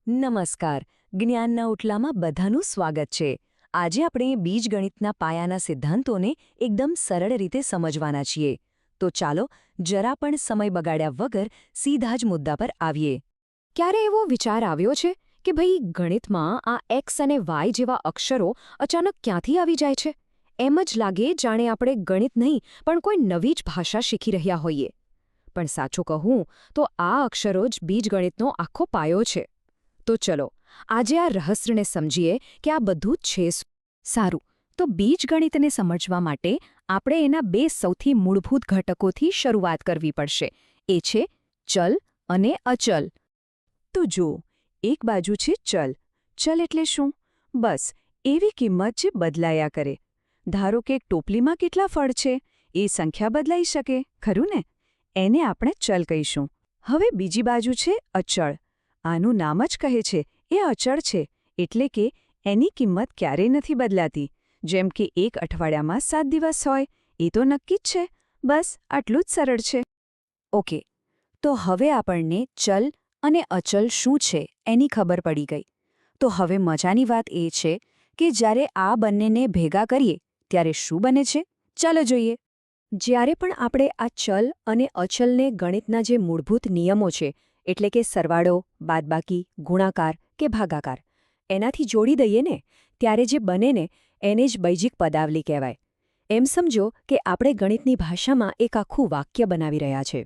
નમસ્કાર. જ્ઞાનના ઓટલામાં બધાનું સ્વાગત છે. આજે આપણે બીજગણિતના પાયાના સિદ્ધાંતોને એકદમ સરળ રીતે સમજવાના છીએ. તો ચાલો જરા પણ સમય બગાડ્યા વગર સીધા જ મુદ્દા પર આવીએ. ક્યારે એવો વિચાર આવ્યો છે કે ભાઈ ગણિતમાં આ એક્સ અને વાય જેવા અક્ષરો અચાનક ક્યાંથી આવી જાય છે? એમ જ લાગે જાણે આપણે ગણિત નહીં પણ કોઈ નવી જ ભાષા શીખી રહ્યા હોઈએ. પણ સાચું કહું તો આ અક્ષરો જ બીજગણિતનો આખો પાયો છે. તો ચલો આજે આ રહસ્યને સમજીએ કે આ બધું જ છે શું. સારું, તો બીજગણિતને સમજવા માટે આપણે એના બે સૌથી મૂળભૂત ઘટકોથી શરૂઆત કરવી પડશે. એ છે ચલ અને અચલ. તો જુઓ, એક બાજુ છે ચલ. ચલ એટલે શું? બસ એવી કિંમત જે બદલાયા કરે. ધારો કે એક ટોપલીમાં કેટલા ફળ છે, એ સંખ્યા બદલાઈ શકે, ખરું ને? એને આપણે ચલ કહીશું. હવે બીજી બાજુ છે અચળ. આનું નામ જ કહે છે એ અચળ છે, એટલે કે એની કિંમત ક્યારેય નથી બદલાતી. જેમ કે એક અઠવાડિયામાં 7 દિવસ હોય, એ તો નક્કી જ છે. બસ આટલું જ સરળ છે. ઓકે, તો હવે આપણને ચલ અને અચલ શું છે એની ખબર પડી ગઈ. તો હવે મજાની વાત એ છે કે જ્યારે આ બંનેને ભેગા કરીએ ત્યારે શું બને છે, ચાલો જોઈએ. જ્યારે પણ આપણે આ ચલ અને અચલને ગણિતના જે મૂળભૂત નિયમો છે, એટલે કે સરવાળો, બાદબાકી, ગુણાકાર કે ભાગાકાર, એનાથી જોડી દઈએ ને, ત્યારે જે બને ને એને જ બૈજિક પદાવલી કહેવાય. એમ સમજો કે આપણે ગણિતની ભાષામાં એક આખું વાક્ય બનાવી રહ્યા છે.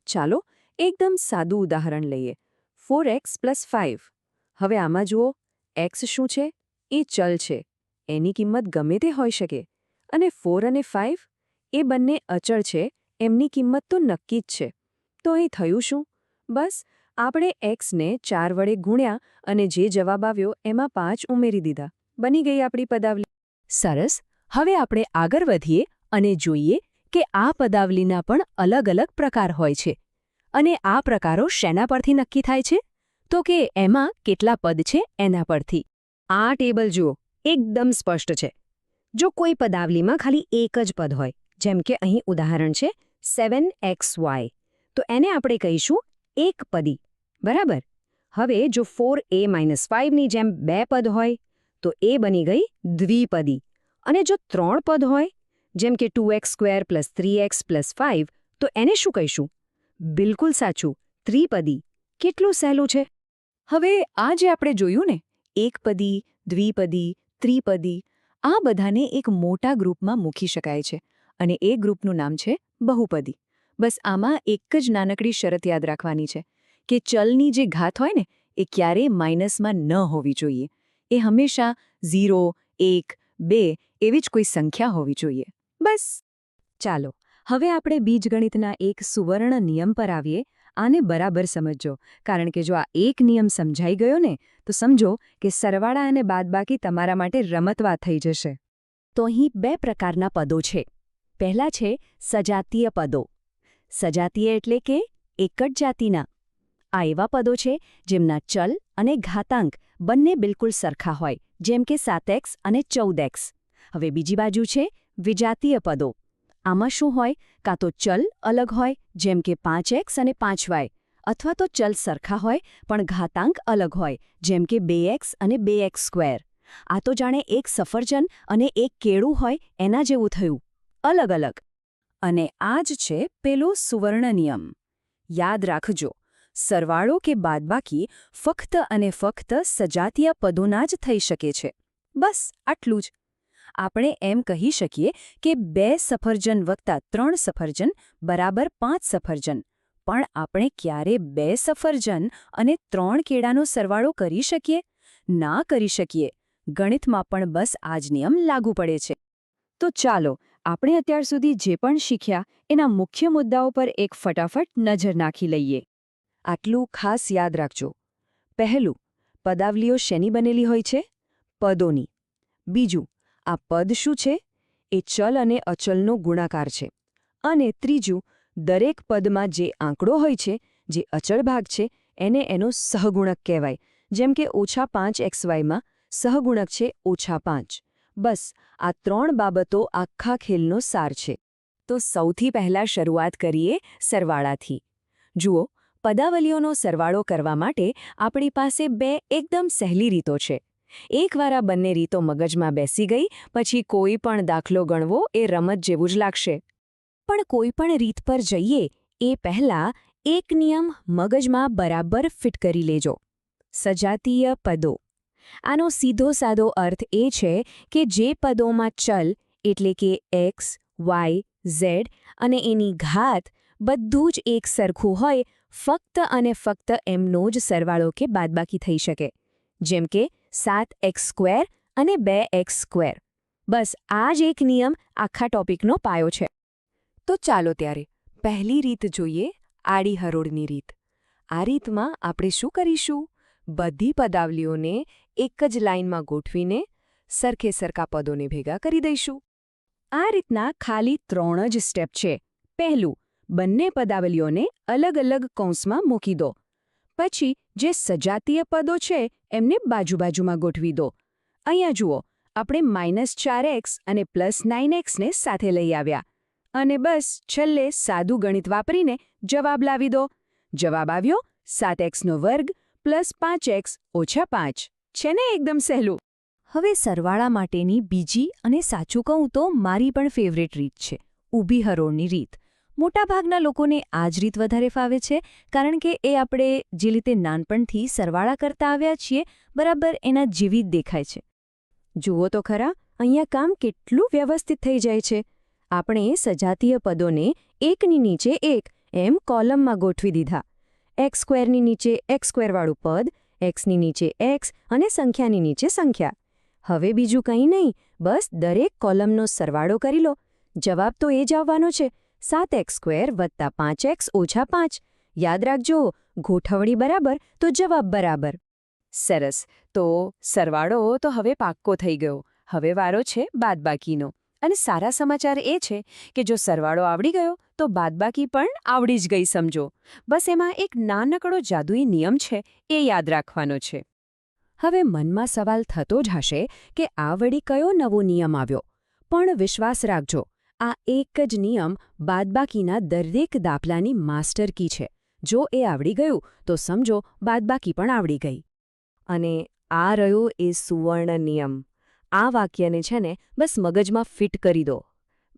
ચાલો એકદમ સાદું ઉદાહરણ લઈએ. 4x + 5. હવે આમાં જુઓ, x શું છે? એ ચલ છે. એની કિંમત ગમે તે હોઈ શકે. અને 4 અને 5 એ બંને અચળ છે, એમની કિંમત તો નક્કી જ છે. તો અહીં થયું શું? બસ આપણે xને 4 વડે ગુણ્યા અને જે જવાબ આવ્યો એમાં 5 ઉમેરી દીધા. બની ગઈ આપણી પદાવલી. સરસ. હવે આપણે આગળ વધીએ અને જોઈએ કે આ પદાવલીના પણ અલગ અલગ પ્રકાર હોય છે. અને આ પ્રકારો શેના પરથી નક્કી થાય છે? તો કે એમાં કેટલા પદ છે એના પરથી. આ ટેબલ જુઓ, એકદમ સ્પષ્ટ છે. જો કોઈ પદાવલીમાં ખાલી એક જ પદ હોય, જેમ કે અહીં ઉદાહરણ છે 7xy, તો એને આપણે કહીશું એકપદી, બરાબર? હવે જો 4a - 5ની જેમ બે પદ હોય, તો એ બની ગઈ દ્વિપદી. અને જો 3 પદ હોય, જેમ કે 2x² + 3x + 5, તો એને શું કહીશું? બિલકુલ સાચું, ત્રિપદી. કેટલું સહેલું છે. હવે આ જે આપણે જોયું ને, એકપદી, દ્વિપદી, ત્રિપદી, આ બધાને એક મોટા ગ્રુપમાં મૂકી શકાય છે. અને એ ગ્રુપનું નામ છે બહુપદી. બસ આમાં એક જ નાનકડી શરત યાદ રાખવાની છે કે ચલની જે ઘાત હોય ને, એ ક્યારેય માઇનસમાં ન હોવી જોઈએ. એ હંમેશા 0, 1, 2 એવી જ કોઈ સંખ્યા હોવી જોઈએ. બસ. ચાલો હવે આપણે બીજગણિતના એક સુવર્ણ નિયમ પર આવીએ. આને બરાબર સમજજો, કારણ કે જો આ એક નિયમ સમજાઈ ગયો ને, તો સમજો કે સરવાળા અને બાદબાકી તમારા માટે રમતવા થઈ જશે. તો અહીં બે પ્રકારના પદો છે. પહેલા છે સજાતીય પદો. સજાતીય એટલે કે એક જ જાતિના. આ એવા પદો છે જેમના ચલ અને ઘાતાંક બંને બિલકુલ સરખા હોય, જેમ કે 7x અને 14x. હવે બીજી બાજુ છે વિજાતીય પદો. આમાં શું હોય? કાં તો ચલ અલગ હોય, જેમ કે 5x અને 5y, અથવા તો ચલ સરખા હોય પણ ઘાતાંક અલગ હોય, જેમ કે 2x અને 2x². આ તો જાણે એક સફરજન અને એક કેળું હોય એના જેવું થયું, અલગ અલગ. અને આ જ છે પેલો સુવર્ણ નિયમ. યાદ રાખજો, સરવાળો કે બાદબાકી ફક્ત અને ફક્ત સજાતીય પદોના જ થઈ શકે છે. બસ આટલું જ. આપણે એમ કહી શકીએ કે 2 સફરજન વત્તા 3 સફરજન બરાબર 5 સફરજન. પણ આપણે ક્યારે 2 સફરજન અને 3 કેળાનો સરવાળો કરી શકીએ? ના કરી શકીએ. ગણિતમાં પણ બસ આ જ નિયમ લાગુ પડે છે. તો ચાલો આપણે અત્યાર સુધી જે પણ શીખ્યા એના મુખ્ય મુદ્દાઓ પર એક ફટાફટ નજર નાખી લઈએ. આટલું ખાસ યાદ રાખજો. પહેલું, પદાવલીઓ શેની બનેલી હોય છે? પદોની. બીજું, આ પદ શું છે? એ ચલ અને અચલનો ગુણાકાર છે. અને ત્રીજું, દરેક પદમાં જે આંકડો હોય છે, જે અચળ ભાગ છે, એને એનો સહગુણક કહેવાય. જેમ કે -5xyમાં સહગુણક છે -5. બસ આ 3 બાબતો આખા ખેલનો સાર છે. તો સૌથી પહેલા શરૂઆત કરીએ સરવાળાથી. જુઓ, પદાવલીઓનો સરવાળો કરવા માટે આપણી પાસે બે એકદમ સહેલી રીતો છે. એકવાર આ બંને રીતો મગજમાં બેસી ગઈ પછી કોઈ પણ દાખલો ગણવો એ રમત જેવું જ લાગશે. પણ કોઈ પણ રીત પર જઈએ એ પહેલાં એક નિયમ મગજમાં બરાબર ફિટ કરી લેજો. સજાતીય પદો. આનો સીધો સાદો અર્થ એ છે કે જે પદોમાં ચલ એટલે કે એક્સ, વાય, ઝેડ અને એની ઘાત બધું જ એક સરખું હોય, ફક્ત અને ફક્ત એમનો જ સરવાળો કે બાદબાકી થઈ શકે. જેમ કે 7x² અને 2x². બસ આ જ એક નિયમ આખા ટોપિકનો પાયો છે. તો ચાલો ત્યારે પહેલી રીત જોઈએ, આડી હરોળની રીત. આ રીતમાં આપણે શું કરીશું? બધી પદાવલીઓને એક જ લાઇનમાં ગોઠવીને સરખે સરખા પદોને ભેગા કરી દઈશું. આ રીતના ખાલી 3 જ સ્ટેપ છે. પહેલું, બંને પદાવલીઓને અલગ અલગ કૌંસમાં મૂકી દો. પછી જે સજાતીય પદો છે એમને બાજુ-બાજુમાં ગોઠવી દો. અહીંયા જુઓ, આપણે -4x અને +9x ને સાથે લઈ આવ્યા. અને બસ છેલ્લે સાદું ગણિત વાપરીને જવાબ લાવી દો. જવાબ આવ્યો 7x² + 5x - 5. છે ને એકદમ સહેલું? હવે સરવાળા માટેની બીજી અને સાચું કહું તો મારી પણ ફેવરેટ રીત છે, ઊભી હરોળની રીત. મોટાભાગના લોકોને આ જ રીત વધારે ફાવે છે, કારણ કે એ આપણે જે રીતે નાનપણથી સરવાળા કરતા આવ્યા છીએ બરાબર એના જેવી જ દેખાય છે. જુઓ તો ખરા, અહીંયા કામ કેટલું વ્યવસ્થિત થઈ જાય છે. આપણે સજાતીય પદોને એકની નીચે એક એમ કોલમમાં ગોઠવી દીધા. x² ની નીચે x² વાળું પદ, xની નીચે x અને સંખ્યાની નીચે સંખ્યા. હવે બીજું કંઈ નહીં, બસ દરેક કોલમનો સરવાળો કરી લો. જવાબ તો એ જ આવવાનો છે, 7x² + 5x - 5. યાદ રાખજો, ગોઠવણી બરાબર તો જવાબ બરાબર. સરસ. તો સરવાળો તો હવે પાક્કો થઈ ગયો. હવે વારો છે બાદબાકીનો. અને સારા સમાચાર એ છે કે જો સરવાળો આવડી ગયો તો બાદબાકી પણ આવડી જ ગઈ સમજો. બસ એમાં એક નાનકડો જાદુઈ નિયમ છે, એ યાદ રાખવાનો છે. હવે મનમાં સવાલ થતો જ હશે કે આ વળી કયો નવો નિયમ આવ્યો? પણ વિશ્વાસ રાખજો, આ એક જ નિયમ બાદબાકીના દરેક દાખલાની માસ્ટર કી છે. જો એ આવડી ગયું તો સમજો બાદબાકી પણ આવડી ગઈ. અને આ રહ્યો એ સુવર્ણ નિયમ. આ વાક્યને છે ને બસ મગજમાં ફિટ કરી દો.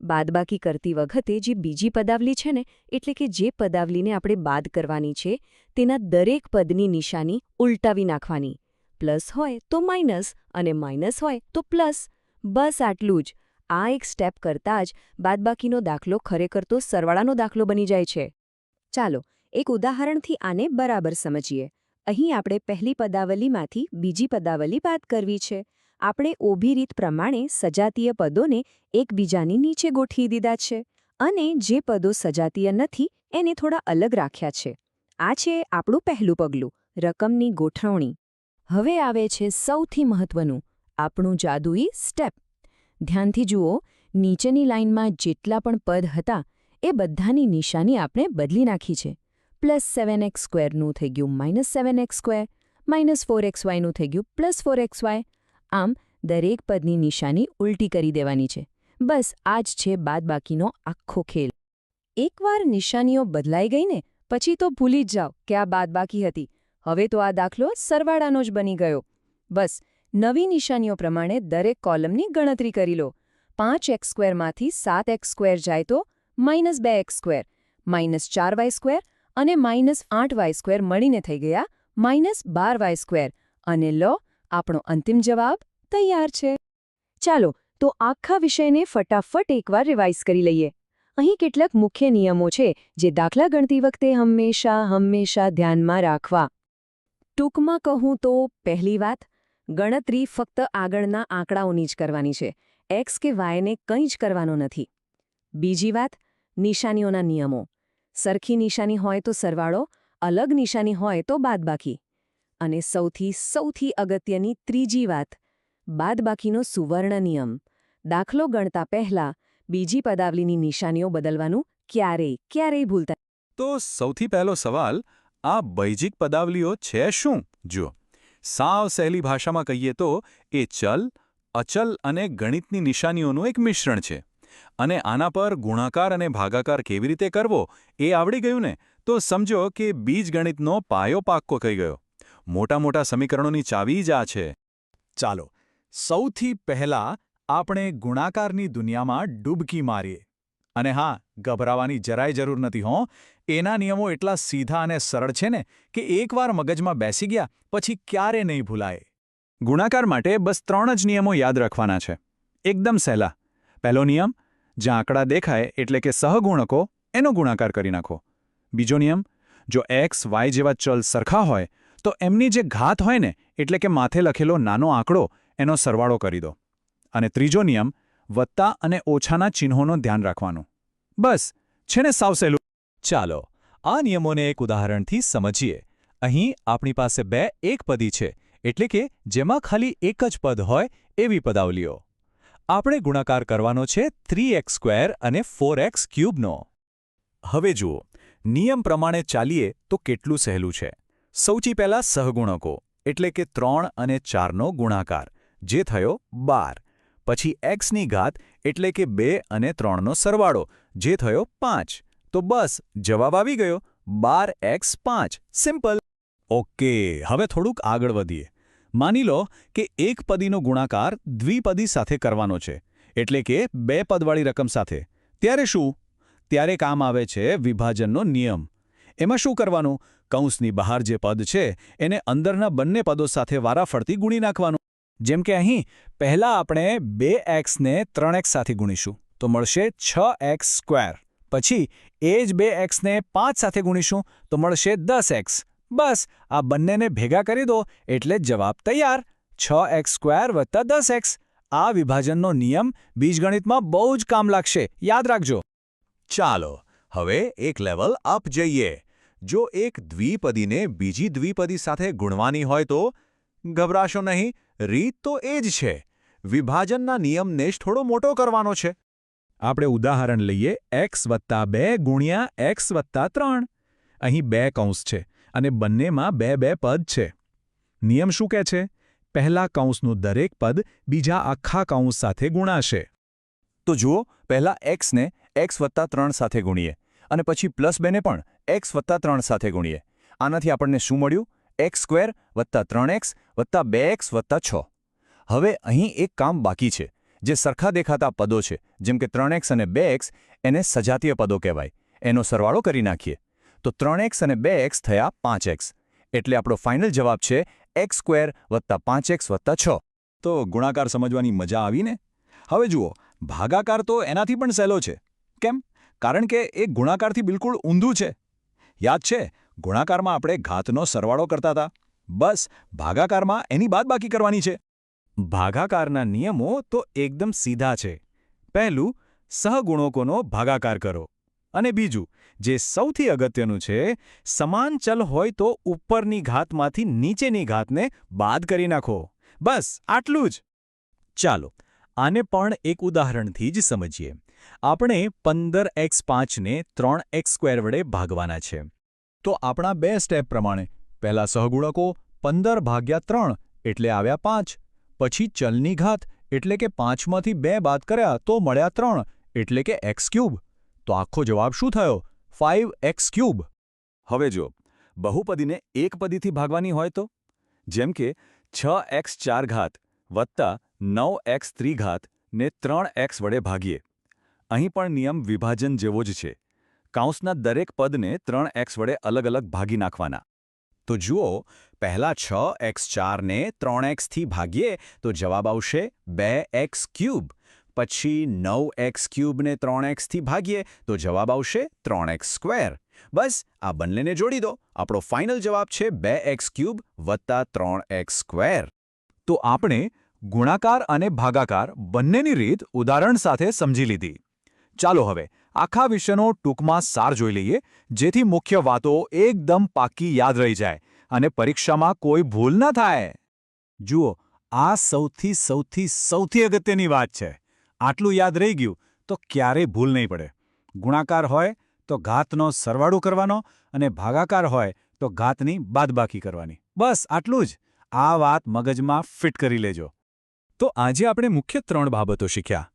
બાદબાકી કરતી વખતે જે બીજી પદાવલી છે ને, એટલે કે જે પદાવલીને આપણે બાદ કરવાની છે, તેના દરેક પદની નિશાની ઉલટાવી નાખવાની. પ્લસ હોય તો માઇનસ અને માઇનસ હોય તો પ્લસ. બસ આટલું જ. આ એક સ્ટેપ કરતાં જ બાદબાકીનો દાખલો ખરેખર તો સરવાળાનો દાખલો બની જાય છે. ચાલો એક ઉદાહરણથી આને બરાબર સમજીએ. અહીં આપણે પહેલી પદાવલીમાંથી બીજી પદાવલી બાદ કરવી છે. આપણે ઊભી રીત પ્રમાણે સજાતીય પદોને એકબીજાની નીચે ગોઠવી દીધા છે અને જે પદો સજાતીય નથી એને થોડા અલગ રાખ્યા છે. આ છે આપણું પહેલું પગલું, રકમની ગોઠવણી. હવે આવે છે સૌથી મહત્વનું, આપણું જાદુઈ સ્ટેપ. ધ્યાનથી જુઓ, નીચેની લાઇનમાં જેટલા પણ પદ હતા એ બધાની નિશાની આપણે બદલી નાખી છે. +7x² નું થઈ ગયું -7x², -4xy નું થઈ ગયું +4xy. આમ દરેક પદની નિશાની ઉલટી કરી દેવાની છે. બસ આ જ છે બાદબાકીનો આખો ખેલ. એકવાર નિશાનીઓ બદલાઈ ગઈ ને પછી તો ભૂલી જ જાઓ કે આ બાદબાકી હતી. હવે તો આ દાખલો સરવાળાનો જ બની ગયો. બસ નવી નિશાનીઓ પ્રમાણે દરેક કોલમની ગણતરી કરી લો. 5x² માંથી 7x² જાય તો -2x², -4y² અને -8y² મળીને થઈ ગયા -12y². અને લો, આપણો અંતિમ જવાબ તૈયાર છે. ચાલો તો આખા વિષયને ફટાફટ એકવાર રિવાઇઝ કરી લઈએ. અહીં કેટલાક મુખ્ય નિયમો છે જે દાખલા ગણતી વખતે હંમેશા ધ્યાનમાં રાખવા. ટૂંકમાં કહું તો પહેલી વાત, ગણતરી ફક્ત આગળના આંકડાઓની જ કરવાની છે. x કે y ને કંઈ જ કરવાનો નથી. બીજી વાત, નિશાનીઓના નિયમો. સરખી નિશાની હોય તો સરવાળો, અલગ નિશાની હોય તો બાદબાકી. અને સૌથી અગત્યની ત્રીજી વાત, બાદબાકીનો સુવર્ણ નિયમ. દાખલો ગણતા પહેલા બીજી પદાવલીની નિશાનીઓ બદલવાનું ક્યારેય ભૂલતા. તો સૌથી પહેલો સવાલ, આ બૈજિક પદાવલીઓ છે શું? જુઓ, સાવ સહેલી ભાષામાં કહીએ તો એ ચલ, અચલ અને ગણિતની નિશાનીઓનું એક મિશ્રણ છે. અને આના પર ગુણાકાર અને ભાગાકાર કેવી રીતે કરવો એ આવડી ગયું ને, તો સમજો કે બીજગણિતનો પાયો પાક્કો થઈ ગયો. મોટા મોટા સમીકરણોની ચાવી જ આ છે. ચાલો સૌથી પહેલા આપણે ગુણાકારની દુનિયામાં ડૂબકી મારીએ. અને હા, ગભરાવાની જરાય જરૂર નથી હો. એના નિયમો એટલા સીધા અને સરળ છે ને કે એકવાર મગજમાં બેસી ગયા પછી ક્યારે નહીં ભૂલાય. ગુણાકાર માટે બસ 3 જ નિયમો યાદ રાખવાના છે. એકદમ સહેલા. પહેલો નિયમ, જ્યાં આંકડા દેખાય એટલે કે સહગુણકો એનો ગુણાકાર કરી નાખો. બીજો નિયમ, જો x, y જેવા ચલ સરખા હોય તો એમની જે ઘાત હોય ને એટલે કે માથે લખેલો નાનો આંકડો એનો સરવાળો કરી દો. અને ત્રીજો નિયમ, વત્તા અને ઓછાના ચિહ્નોનું ધ્યાન રાખવાનું. બસ, છે ને સાવ સહેલું. ચાલો આ નિયમોને એક ઉદાહરણથી સમજીએ. અહીં આપણી પાસે 2 એકપદી છે, એટલે કે જેમાં ખાલી એક જ પદ હોય એવી પદાવલીઓ. આપણે ગુણાકાર કરવાનો છે 3x² અને 4x³ નો. હવે જુઓ, નિયમ પ્રમાણે ચાલીએ તો કેટલું સહેલું છે. સૌથી પહેલા સહગુણકો એટલે કે 3 અને 4નો ગુણાકાર, જે થયો 12. પછી xની ઘાત એટલે કે 2 અને 3નો સરવાળો, જે થયો 5. તો બસ જવાબ આવી ગયો, 12x5. સિમ્પલ. ઓકે, હવે થોડુંક આગળ વધીએ. માની લો કે એકપદીનો ગુણાકાર દ્વિપદી સાથે કરવાનો છે, એટલે કે 2 પદવાળી રકમ સાથે. ત્યારે શું? ત્યારે કામ આવે છે વિભાજનનો નિયમ. એમાં શું કરવાનું? કૌંસની બહાર જે પદ છે એને અંદરના બંને પદો સાથે વારાફરતી ગુણી નાખવાનું. જેમ કે અહીં પહેલા આપણે 2x ને 3x સાથે ગુણીશું તો મળશે 6x². પછી એ જ 2x ને 5 સાથે ગુણીશું તો મળશે 10x. બસ આ બંનેને ભેગા કરી દો એટલે જવાબ તૈયાર, 6x² વત્તા 10x. આ વિભાજનનો નિયમ બીજગણિતમાં બહુ જ કામ લાગશે, યાદ રાખજો. ચાલો હવે એક લેવલ અપ જઈએ. જો એક દ્વિપદીને બીજી દ્વિપદી સાથે ગુણવાની હોય તો ગભરાશો નહીં, રીત તો એ જ છે. વિભાજનના નિયમને જ થોડો મોટો કરવાનો છે. આપણે ઉદાહરણ લઈએ x + 2 ગુણ્યા x + 3. અહીં 2 કૌંસ છે અને બંનેમાં 2 પદ છે. નિયમ શું કહે છે? પહેલા કૌંસનું દરેક પદ બીજા આખા કૌંસ સાથે ગુણાશે. તો જુઓ, પહેલા x ને x + 3 સાથે ગુણીએ અને પછી +2 ને પણ x + 3 સાથે ગુણીએ. આનાથી આપણને શું મળ્યું? x² + 3x + 2x + 6. હવે અહીં એક કામ બાકી છે. જે સરખા દેખાતા પદો છે જેમ કે 3x અને 2x, એને સજાતીય પદો કહેવાય. એનો સરવાળો કરી નાખીએ તો 3x અને 2x થયા 5x. એટલે આપણો ફાઇનલ જવાબ છે x² + 5x + 6. તો ગુણાકાર સમજવાની મજા આવી ને? હવે જુઓ, ભાગાકાર તો એનાથી પણ સહેલો છે. કેમ? કારણ કે એ ગુણાકારથી બિલકુલ ઊંધું છે. યાદ છે, ગુણાકારમાં આપણે ઘાતનો સરવાળો કરતા હતા. બસ ભાગાકારમાં એની બાદબાકી કરવાની છે. ભાગાકારના નિયમો તો એકદમ સીધા છે. પહેલું, સહગુણકોનો ભાગાકાર કરો. અને બીજું, જે સૌથી અગત્યનું છે, સમાન ચલ હોય તો ઉપરની ઘાતમાંથી નીચેની ઘાતને બાદ કરી નાખો. બસ આટલું જ. ચાલો આને પણ એક ઉદાહરણથી જ સમજીએ. આપણે 15x5 ને 3x² વડે ભાગવાના છે. તો આપણા 2 સ્ટેપ પ્રમાણે પહેલા સહગુણકો 15/3 એટલે આવ્યા 5. પછી ચલની ઘાત એટલે કે 5માંથી 2 બાદ કર્યા તો મળ્યા 3 એટલે કે x³. તો આખો જવાબ શું થયો? 5x³. હવે જો બહુપદીને એકપદીથી ભાગવાની હોય તો, જેમ કે 6x4 વત્તા 9x3 ને 3x વડે ભાગીએ. અહીં પણ નિયમ વિભાજન જેવો જ છે. કૌંસના દરેક પદને 3x વડે અલગ અલગ ભાગી નાખવાના. તો જુઓ, પહેલા 6x4 ને 3x થી ભાગીએ તો જવાબ આવશે 2x³. પછી 9x³ ને 3x થી ભાગીએ તો જવાબ આવશે 3x². બસ આ બંનેને જોડી દો, આપણો ફાઇનલ જવાબ છે 2x³ વત્તા 3x². તો આપણે ગુણાકાર અને ભાગાકાર બંનેની રીત ઉદાહરણ સાથે સમજી લીધી. ચાલો હવે આખા વિષયનો ટૂંકમાં સાર જોઈ લઈએ, જેથી મુખ્ય વાતો એકદમ પાક્કી યાદ રહી જાય અને પરીક્ષામાં કોઈ ભૂલ ન થાય. જુઓ, આ સૌથી અગત્યની વાત છે. આટલું યાદ રહી ગયું તો ક્યારેય ભૂલ નહીં પડે. ગુણાકાર હોય તો ઘાતનો સરવાળો કરવાનો અને ભાગાકાર હોય તો ઘાતની બાદબાકી કરવાની. બસ આટલું જ. આ વાત મગજમાં ફિટ કરી લેજો. તો આજે આપણે મુખ્ય 3 બાબતો શીખ્યા.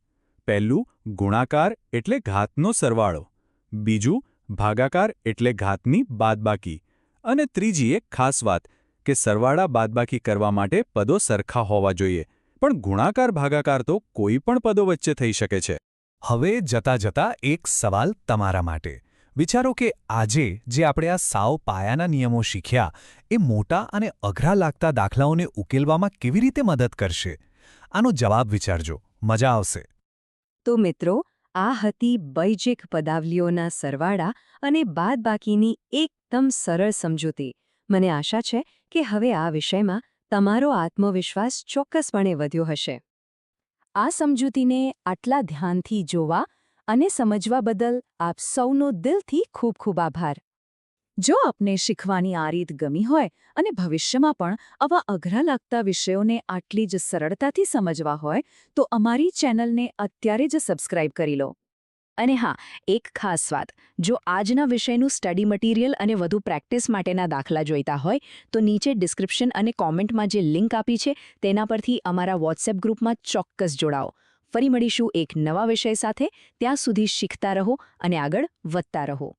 પહેલું, ગુણાકાર એટલે ઘાતનો સરવાળો. બીજું, ભાગાકાર એટલે ઘાતની બાદબાકી. અને ત્રીજી એક ખાસ વાત કે સરવાળા બાદબાકી કરવા માટે પદો સરખા હોવા જોઈએ, પણ ગુણાકાર ભાગાકાર તો કોઈ પણ પદો વચ્ચે થઈ શકે છે. હવે જતા એક સવાલ તમારા માટે. વિચારો કે આજે જે આપણે આ સાવ પાયાના નિયમો શીખ્યા એ મોટા અને અઘરા લાગતા દાખલાઓને ઉકેલવામાં કેવી રીતે મદદ કરશે? આનો જવાબ વિચારજો, મજા આવશે. તો મિત્રો, આ હતી બૈજિક પદાવલીઓના સરવાળા અને બાદબાકીની એકદમ સરળ સમજૂતી. મને આશા છે કે હવે આ વિષયમાં તમારો આત્મવિશ્વાસ ચોક્કસપણે વધ્યો હશે. આ સમજૂતીને આટલા ધ્યાનથી જોવા અને સમજવા બદલ આપ સૌનો દિલથી ખૂબ ખૂબ આભાર. જો આપને શીખવાની આ રીત ગમી હોય અને ભવિષ્યમાં પણ આવા અઘરા લાગતા વિષયોને આટલી જ સરળતાથી સમજવા હોય તો અમારી ચેનલને અત્યારે જ સબસ્ક્રાઇબ કરી લો. અને હા, એક ખાસ વાત, જો આજના વિષયનું સ્ટડી મટીરિયલ અને વધુ પ્રેક્ટિસ માટેના દાખલા જોઈતા હોય તો નીચે ડિસ્ક્રિપ્શન અને કોમેન્ટમાં જે લિંક આપી છે તેના પરથી અમારા વોટ્સએપ ગ્રુપમાં ચોક્કસ જોડાઓ. ફરી મળીશું એક નવા વિષય સાથે. ત્યાં સુધી શીખતા રહો અને આગળ વધતા રહો.